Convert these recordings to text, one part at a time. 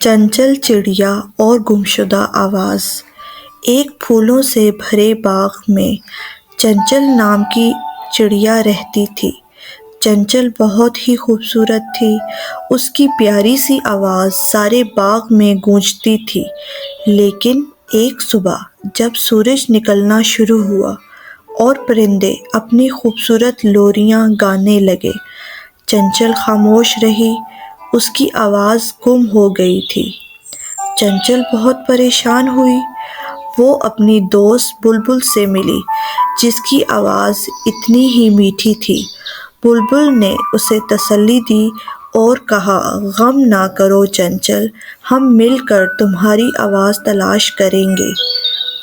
چنچل چڑیا اور گمشدہ آواز۔ ایک پھولوں سے بھرے باغ میں چنچل نام کی چڑیا رہتی تھی۔ چنچل بہت ہی خوبصورت تھی۔ اس کی پیاری سی آواز سارے باغ میں گونجتی تھی۔ لیکن ایک صبح جب سورج نکلنا شروع ہوا اور پرندے اپنی خوبصورت لوریاں گانے لگے، چنچل خاموش رہی۔ اس کی آواز گم ہو گئی تھی۔ چنچل بہت پریشان ہوئی۔ وہ اپنی دوست بلبل سے ملی، جس کی آواز اتنی ہی میٹھی تھی۔ بلبل نے اسے تسلی دی اور کہا، غم نہ کرو چنچل، ہم مل کر تمہاری آواز تلاش کریں گے۔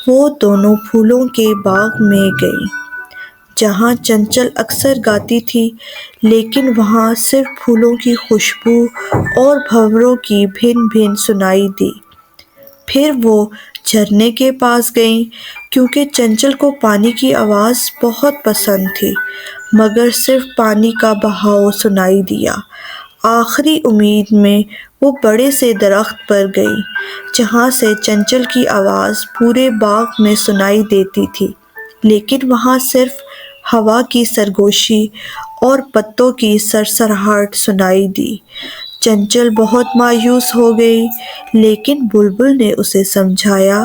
وہ دونوں پھولوں کے باغ میں گئیں، جہاں چنچل اکثر گاتی تھی، لیکن وہاں صرف پھولوں کی خوشبو اور بھنوروں کی بھن بھن سنائی دی۔ پھر وہ جھرنے کے پاس گئیں، کیونکہ چنچل کو پانی کی آواز بہت پسند تھی، مگر صرف پانی کا بہاؤ سنائی دیا۔ آخری امید میں وہ بڑے سے درخت پر گئی، جہاں سے چنچل کی آواز پورے باغ میں سنائی دیتی تھی، لیکن وہاں صرف ہوا کی سرگوشی اور پتوں کی سرسراہٹ سنائی دی۔ چنچل بہت مایوس ہو گئی، لیکن بلبل نے اسے سمجھایا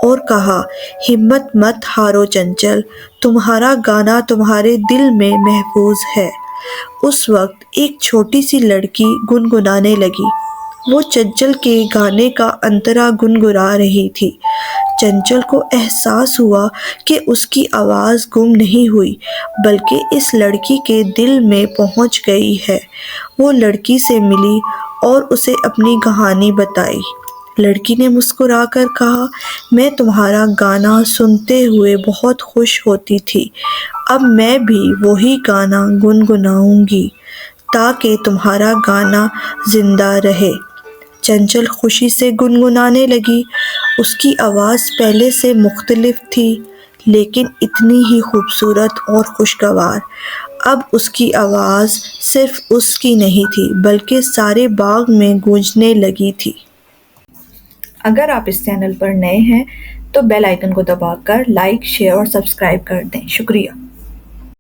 اور کہا، ہمت مت ہارو چنچل، تمہارا گانا تمہارے دل میں محفوظ ہے۔ اس وقت ایک چھوٹی سی لڑکی گنگنانے لگی۔ وہ چنچل کے گانے کا انترا گنگنا رہی تھی۔ چنچل کو احساس ہوا کہ اس کی آواز گم نہیں ہوئی، بلکہ اس لڑکی کے دل میں پہنچ گئی ہے۔ وہ لڑکی سے ملی اور اسے اپنی کہانی بتائی۔ لڑکی نے مسکرا کر کہا، میں تمہارا گانا سنتے ہوئے بہت خوش ہوتی تھی۔ اب میں بھی وہی گانا گنگناؤں گی تاکہ تمہارا گانا زندہ رہے۔ چنچل خوشی سے گنگنانے لگی۔ اس کی آواز پہلے سے مختلف تھی، لیکن اتنی ہی خوبصورت اور خوشگوار۔ اب اس کی آواز صرف اس کی نہیں تھی، بلکہ سارے باغ میں گونجنے لگی تھی۔ اگر آپ اس چینل پر نئے ہیں تو بیل آئیکن کو دبا کر لائک، شیئر اور سبسکرائب کر دیں۔ شکریہ۔